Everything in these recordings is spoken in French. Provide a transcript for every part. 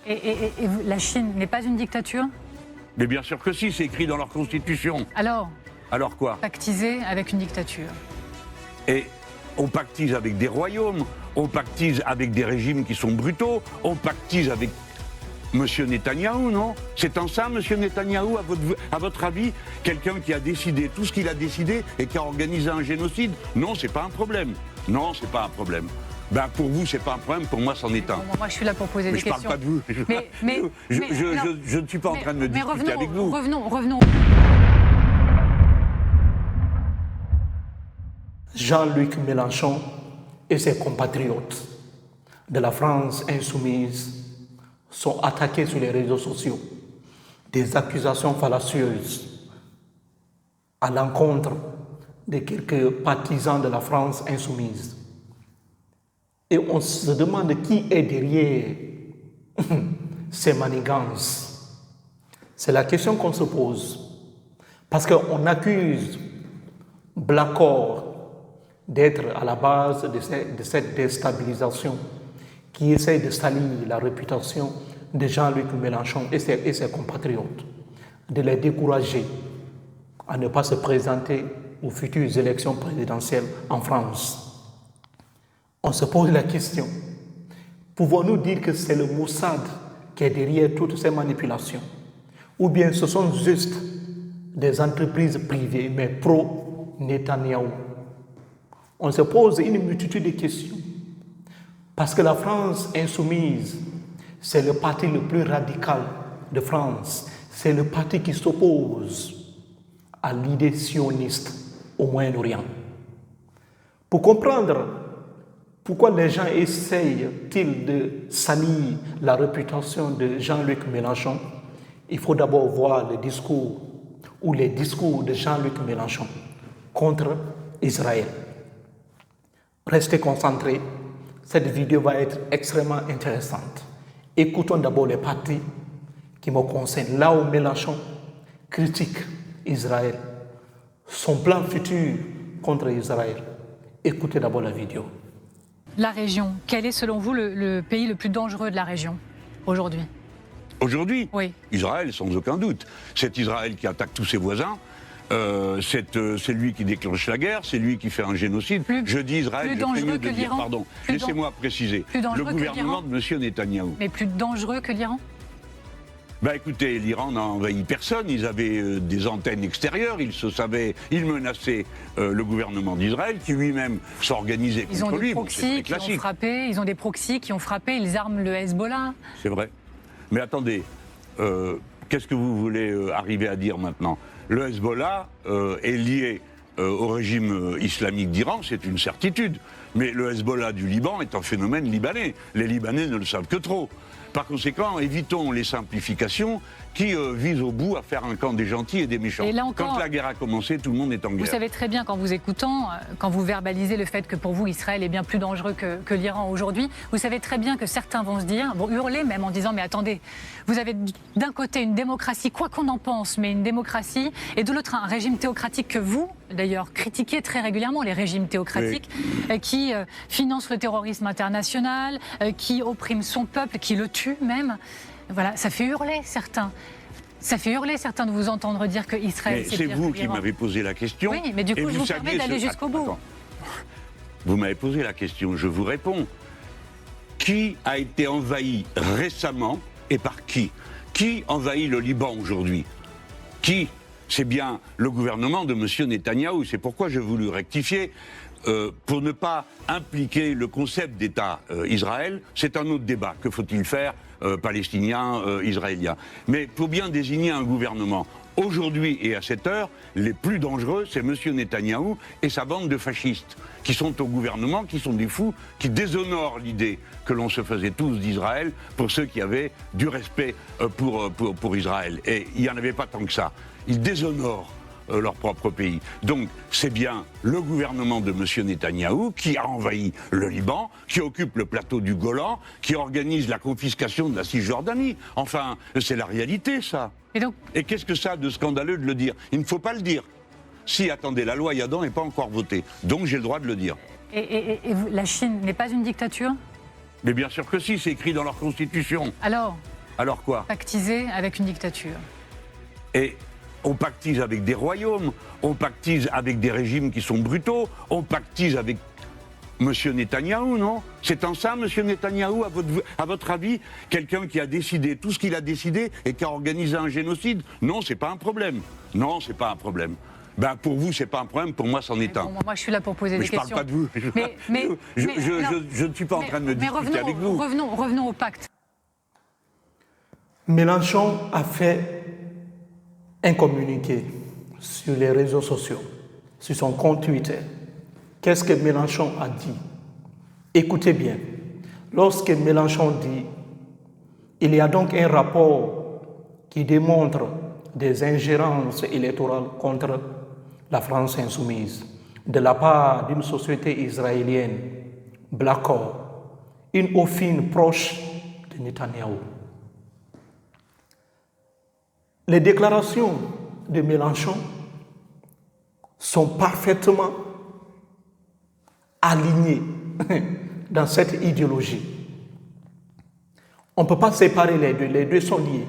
La Chine n'est pas une dictature? Mais bien sûr que si, c'est écrit dans leur constitution. Alors quoi? Pactiser avec une dictature. Et on pactise avec des royaumes, on pactise avec des régimes qui sont brutaux, on pactise avec M. Netanyahou, non? C'est en ça, M. Netanyahou, à votre avis, quelqu'un qui a décidé tout ce qu'il a décidé et qui a organisé un génocide? Non, c'est pas un problème. Non, c'est pas un problème. Ben pour vous, c'est pas un problème, pour moi, c'en est un. Moi, je suis là pour poser des questions. Mais je parle pas de vous. Je ne suis pas en train de me discuter avec vous. Revenons. Jean-Luc Mélenchon et ses compatriotes de la France insoumise sont attaqués sur les réseaux sociaux. Des accusations fallacieuses à l'encontre de quelques partisans de la France insoumise. Et on se demande qui est derrière ces manigances. C'est la question qu'on se pose. Parce qu'on accuse Blacor d'être à la base de cette déstabilisation qui essaie de salir la réputation de Jean-Luc Mélenchon et ses compatriotes, de les décourager à ne pas se présenter aux futures élections présidentielles en France. On se pose la question, pouvons-nous dire que c'est le Mossad qui est derrière toutes ces manipulations? Ou bien ce sont juste des entreprises privées, mais pro-Netanyahou? On se pose une multitude de questions. Parce que la France insoumise, c'est le parti le plus radical de France. C'est le parti qui s'oppose à l'idée sioniste au Moyen-Orient. Pour comprendre pourquoi les gens essayent-ils de salir la réputation de Jean-Luc Mélenchon, il faut d'abord voir les discours de Jean-Luc Mélenchon contre Israël. Restez concentrés, cette vidéo va être extrêmement intéressante. Écoutons d'abord les parties qui me concernent. Là où Mélenchon critique Israël, son plan futur contre Israël. Écoutez d'abord la vidéo. La région, quel est selon vous le pays le plus dangereux de la région aujourd'hui? Aujourd'hui? Oui. Israël, sans aucun doute. C'est Israël qui attaque tous ses voisins. C'est lui qui déclenche la guerre, c'est lui qui fait un génocide. Je dis Israël, je fais mieux de dire, pardon. Laissez-moi préciser. Le gouvernement de M. Netanyahou. Mais plus dangereux que l'Iran? Bah écoutez, l'Iran n'a envahi personne, ils avaient des antennes extérieures, ils menaçaient le gouvernement d'Israël qui lui-même s'organisait contre lui. Ils ont des proxys qui ont frappé, ils arment le Hezbollah. C'est vrai. Mais attendez, qu'est-ce que vous voulez arriver à dire maintenant? Le Hezbollah est lié au régime islamique d'Iran, c'est une certitude. Mais le Hezbollah du Liban est un phénomène libanais. Les Libanais ne le savent que trop. Par conséquent, évitons les simplifications qui visent au bout à faire un camp des gentils et des méchants. Et là encore, quand la guerre a commencé, tout le monde est en guerre. Vous savez très bien, qu'en vous écoutant, quand vous verbalisez le fait que pour vous, Israël est bien plus dangereux que l'Iran aujourd'hui, vous savez très bien que certains vont se dire, vont hurler même en disant, mais attendez, vous avez d'un côté une démocratie, quoi qu'on en pense, mais une démocratie, et de l'autre un régime théocratique que vous, d'ailleurs, critiquez très régulièrement, les régimes théocratiques, qui financent le terrorisme international, qui oppriment son peuple, qui le tuent même. Voilà, ça fait hurler certains. Ça fait hurler certains de vous entendre dire que Israël, c'est pire. C'est vous qui m'avez posé la question. Oui, mais du coup, je vous permets d'aller jusqu'au bout. Attends. Vous m'avez posé la question, je vous réponds. Qui a été envahi récemment et par qui? Qui envahit le Liban aujourd'hui? Qui? C'est bien le gouvernement de M. Netanyahou. C'est pourquoi j'ai voulu rectifier. Pour ne pas impliquer le concept d'État Israël, c'est un autre débat. Que faut-il faire, palestinien, israélien? Mais pour bien désigner un gouvernement, aujourd'hui et à cette heure, les plus dangereux, c'est M. Netanyahou et sa bande de fascistes qui sont au gouvernement, qui sont des fous, qui déshonorent l'idée que l'on se faisait tous d'Israël pour ceux qui avaient du respect pour Israël. Et il n'y en avait pas tant que ça. Ils déshonorent leur propre pays. Donc c'est bien le gouvernement de M. Netanyahou qui a envahi le Liban, qui occupe le plateau du Golan, qui organise la confiscation de la Cisjordanie. Enfin, c'est la réalité, ça. Et qu'est-ce que ça a de scandaleux de le dire? Il ne faut pas le dire. Si, attendez, la loi Yadan n'est pas encore votée, donc j'ai le droit de le dire. Et la Chine n'est pas une dictature? Mais bien sûr que si, c'est écrit dans leur constitution. Alors, Alors quoi? Pactiser avec une dictature. Et on pactise avec des royaumes, on pactise avec des régimes qui sont brutaux, on pactise avec M. Netanyahou, non? C'est en ça, M. Netanyahou, à votre avis, quelqu'un qui a décidé tout ce qu'il a décidé et qui a organisé un génocide? Non, c'est pas un problème. Non, c'est pas un problème. Ben pour vous, c'est pas un problème, pour moi, c'en est un. Bon, moi, je suis là pour poser Mais des questions. je parle pas de vous. Je ne suis pas en train de me discuter avec vous. Revenons au pacte. Mélenchon a fait un communiqué sur les réseaux sociaux, sur son compte Twitter. Qu'est-ce que Mélenchon a dit? Écoutez bien. Lorsque Mélenchon dit « Il y a donc un rapport qui démontre des ingérences électorales contre la France insoumise de la part d'une société israélienne, Blackout, une officine proche de Netanyahou. » Les déclarations de Mélenchon sont parfaitement alignées dans cette idéologie. On ne peut pas séparer les deux sont liés.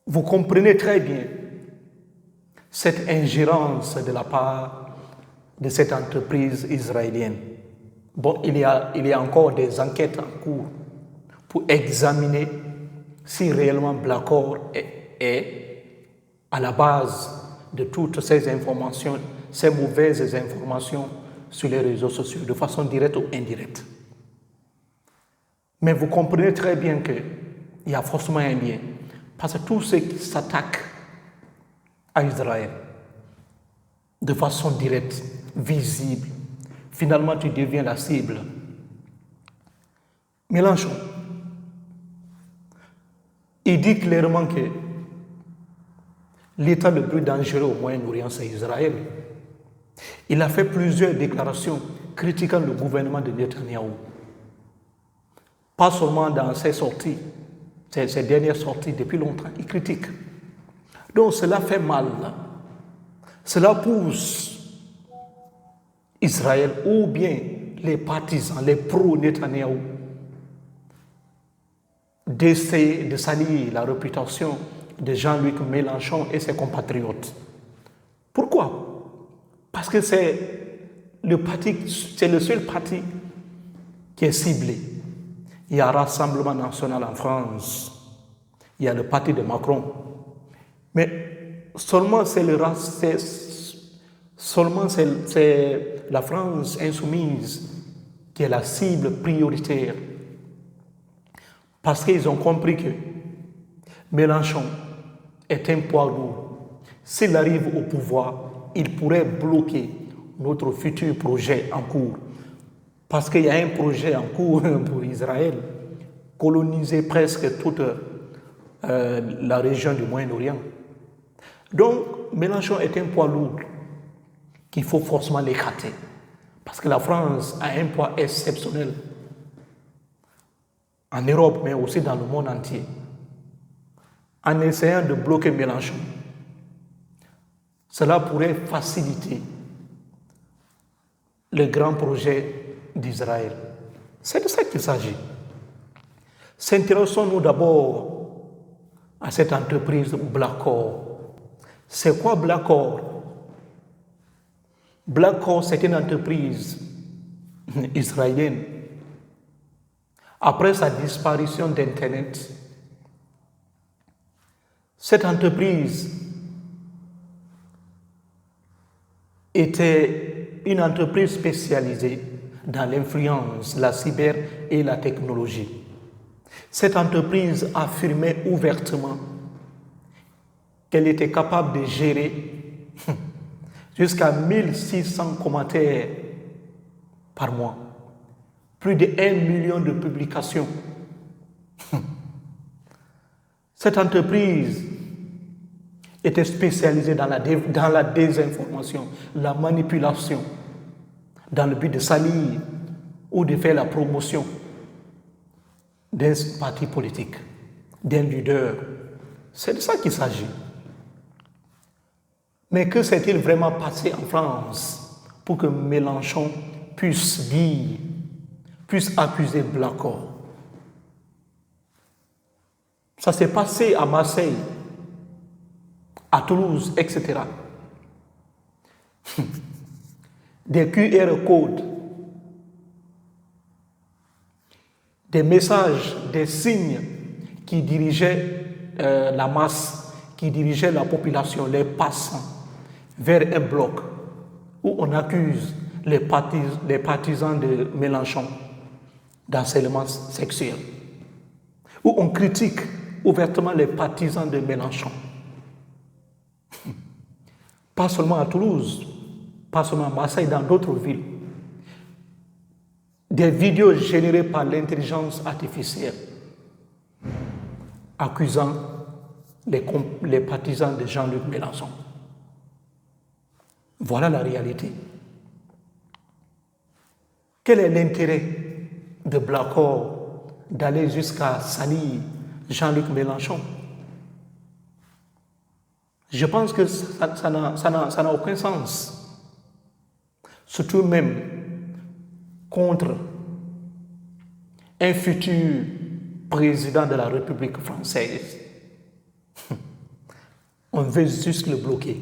Vous comprenez très bien cette ingérence de la part de cette entreprise israélienne. Bon, il y a encore des enquêtes en cours pour examiner si réellement Blackout est à la base de toutes ces informations, ces mauvaises informations sur les réseaux sociaux, de façon directe ou indirecte. Mais vous comprenez très bien qu'il y a forcément un lien. Parce que tous ceux qui s'attaquent à Israël de façon directe, visible, finalement tu deviens la cible. Mélenchon, il dit clairement que l'État le plus dangereux au Moyen-Orient, c'est Israël. Il a fait plusieurs déclarations critiquant le gouvernement de Netanyahou. Pas seulement dans ses sorties, ces dernières sorties depuis longtemps, il critique. Donc cela fait mal. Cela pousse Israël ou bien les partisans, les pro-Netanyahou, d'essayer de salir la réputation de Jean-Luc Mélenchon et ses compatriotes. Pourquoi? Parce que c'est le seul parti qui est ciblé. Il y a Rassemblement national en France, il y a le parti de Macron, mais seulement c'est la France insoumise qui est la cible prioritaire. Parce qu'ils ont compris que Mélenchon est un poids lourd. S'il arrive au pouvoir, il pourrait bloquer notre futur projet en cours. Parce qu'il y a un projet en cours pour Israël, coloniser presque toute la région du Moyen-Orient. Donc, Mélenchon est un poids lourd qu'il faut forcément l'écarter. Parce que la France a un poids exceptionnel en Europe, mais aussi dans le monde entier. En essayant de bloquer Mélenchon, cela pourrait faciliter le grand projet d'Israël. C'est de ça qu'il s'agit. S'intéressons-nous d'abord à cette entreprise Blackout. C'est quoi Blackout? Blackout, c'est une entreprise israélienne. Après sa disparition d'Internet, cette entreprise était une entreprise spécialisée dans l'influence, la cyber et la technologie. Cette entreprise affirmait ouvertement qu'elle était capable de gérer jusqu'à 1600 commentaires par mois, plus de 1 million de publications. Cette entreprise était spécialisée dans la désinformation, la manipulation, dans le but de salir ou de faire la promotion d'un parti politique, d'un leader. C'est de ça qu'il s'agit. Mais que s'est-il vraiment passé en France pour que Mélenchon puisse accuser Blackout? Ça s'est passé à Marseille, à Toulouse, etc. Des QR codes, des messages, des signes qui dirigeaient la masse, qui dirigeaient la population, les passants, vers un bloc où on accuse les partisans de Mélenchon d'harcèlement sexuel, où on critique ouvertement les partisans de Mélenchon. Pas seulement à Toulouse, pas seulement à Marseille, dans d'autres villes. Des vidéos générées par l'intelligence artificielle accusant les partisans de Jean-Luc Mélenchon. Voilà la réalité. Quel est l'intérêt de Blacor d'aller jusqu'à salir Jean-Luc Mélenchon? Je pense que ça n'a aucun sens. Surtout même contre un futur président de la République française. On veut juste le bloquer.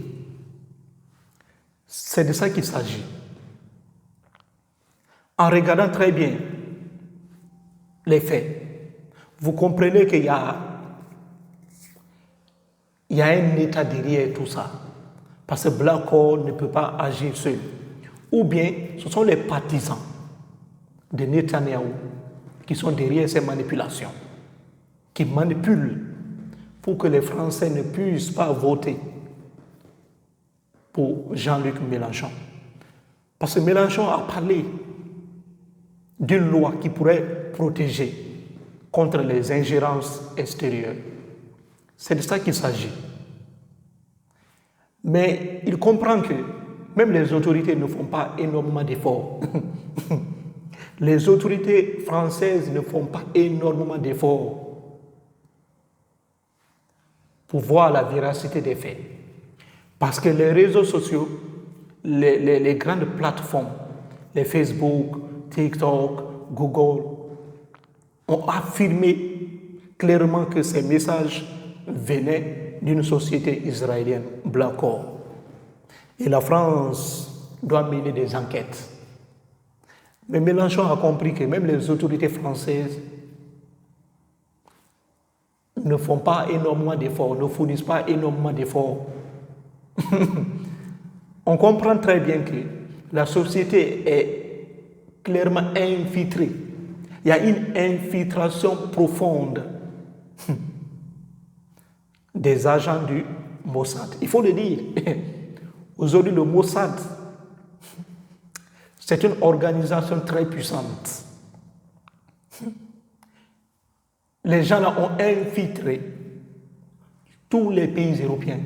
C'est de ça qu'il s'agit. En regardant très bien les faits, vous comprenez qu'il y a un État derrière tout ça. Parce que Blacor ne peut pas agir seul. Ou bien, ce sont les partisans de Netanyahou qui sont derrière ces manipulations, qui manipulent pour que les Français ne puissent pas voter pour Jean-Luc Mélenchon. Parce que Mélenchon a parlé d'une loi qui pourrait protéger contre les ingérences extérieures. C'est de ça qu'il s'agit. Mais il comprend que même les autorités ne font pas énormément d'efforts. Les autorités françaises ne font pas énormément d'efforts pour voir la véracité des faits. Parce que les réseaux sociaux, les grandes plateformes, les Facebook, TikTok, Google, ont affirmé clairement que ces messages venaient d'une société israélienne, Blacor. Et la France doit mener des enquêtes. Mais Mélenchon a compris que même les autorités françaises ne font pas énormément d'efforts, ne fournissent pas énormément d'efforts. On comprend très bien que la société est clairement infiltrée. Il y a une infiltration profonde des agents du Mossad. Il faut le dire. Aujourd'hui, le Mossad, c'est une organisation très puissante. Les gens là ont infiltré tous les pays européens.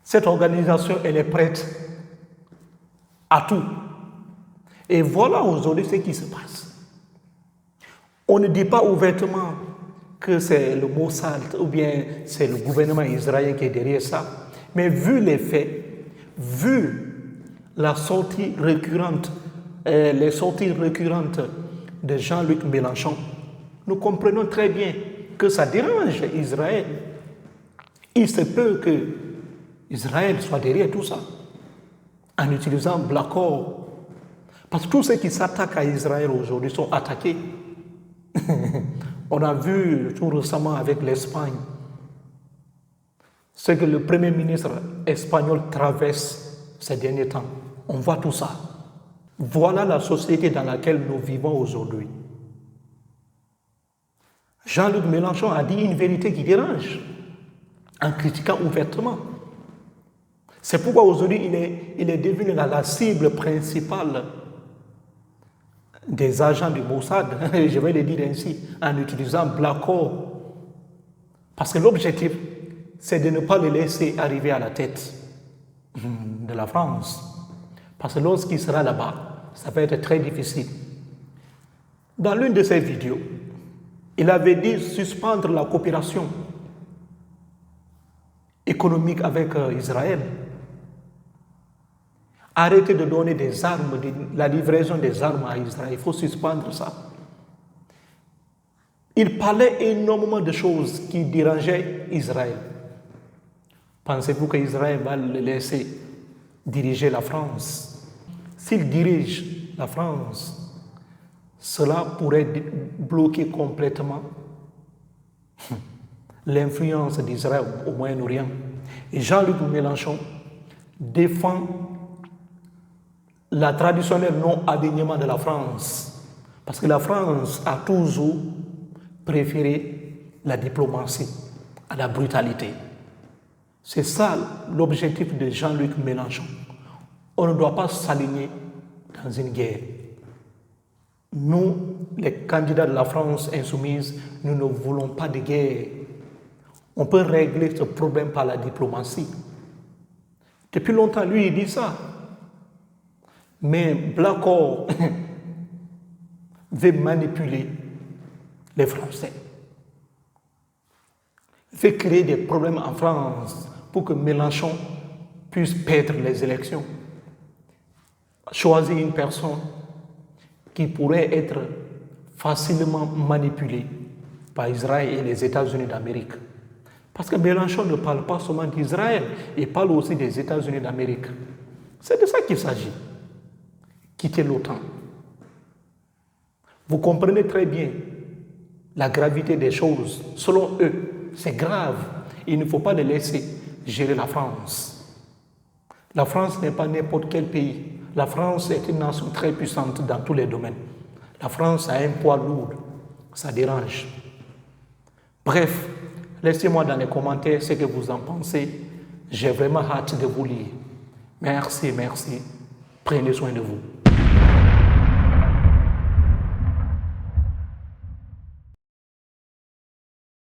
Cette organisation, elle est prête à tout. Et voilà aujourd'hui ce qui se passe. On ne dit pas ouvertement que c'est le Mossad ou bien c'est le gouvernement israélien qui est derrière ça. Mais vu les faits, vu la sortie récurrente, les sorties récurrentes de Jean-Luc Mélenchon, nous comprenons très bien que ça dérange Israël. Il se peut que Israël soit derrière tout ça, en utilisant Blacor. Parce que tous ceux qui s'attaquent à Israël aujourd'hui sont attaqués. On a vu tout récemment avec l'Espagne ce que le Premier ministre espagnol traverse ces derniers temps. On voit tout ça. Voilà la société dans laquelle nous vivons aujourd'hui. Jean-Luc Mélenchon a dit une vérité qui dérange, en critiquant ouvertement. C'est pourquoi aujourd'hui il est devenu la cible principale des agents du Mossad, je vais le dire ainsi, en utilisant Blacor. Parce que l'objectif, c'est de ne pas le laisser arriver à la tête de la France. Parce que lorsqu'il sera là-bas, ça va être très difficile. Dans l'une de ses vidéos, il avait dit suspendre la coopération économique avec Israël. Arrêtez de donner des armes, la livraison des armes à Israël. Il faut suspendre ça. Il parlait énormément de choses qui dérangeaient Israël. Pensez-vous qu'Israël va le laisser diriger la France? S'il dirige la France, cela pourrait bloquer complètement l'influence d'Israël au Moyen-Orient. Et Jean-Luc Mélenchon défend la traditionnel non-alignement de la France. Parce que la France a toujours préféré la diplomatie à la brutalité. C'est ça l'objectif de Jean-Luc Mélenchon. On ne doit pas s'aligner dans une guerre. Nous, les candidats de la France insoumise, nous ne voulons pas de guerre. On peut régler ce problème par la diplomatie. Depuis longtemps, lui, il dit ça. Mais Blacor veut manipuler les Français. Veut créer des problèmes en France pour que Mélenchon puisse perdre les élections. Choisir une personne qui pourrait être facilement manipulée par Israël et les États-Unis d'Amérique. Parce que Mélenchon ne parle pas seulement d'Israël, il parle aussi des États-Unis d'Amérique. C'est de ça qu'il s'agit. Quitter l'OTAN. Vous comprenez très bien la gravité des choses. Selon eux, c'est grave. Il ne faut pas les laisser gérer la France. La France n'est pas n'importe quel pays. La France est une nation très puissante dans tous les domaines. La France a un poids lourd. Ça dérange. Bref, laissez-moi dans les commentaires ce que vous en pensez. J'ai vraiment hâte de vous lire. Merci, merci. Prenez soin de vous.